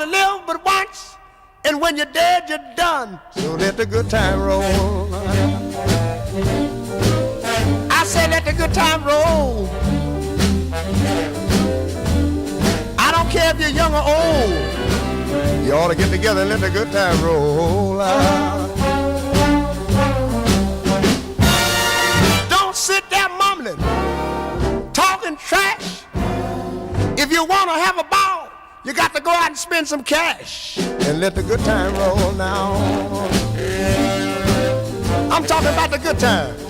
only live but once, and when you're dead, you're done. So let the good time roll. I said let the good time roll. I don't care if you're young or old. You ought to get together and let the good time roll. Don't sit there mumbling, talking trash. If you want to have a ball, you got to go out and spend some cash and let the good time roll now. I'm talking about the good time.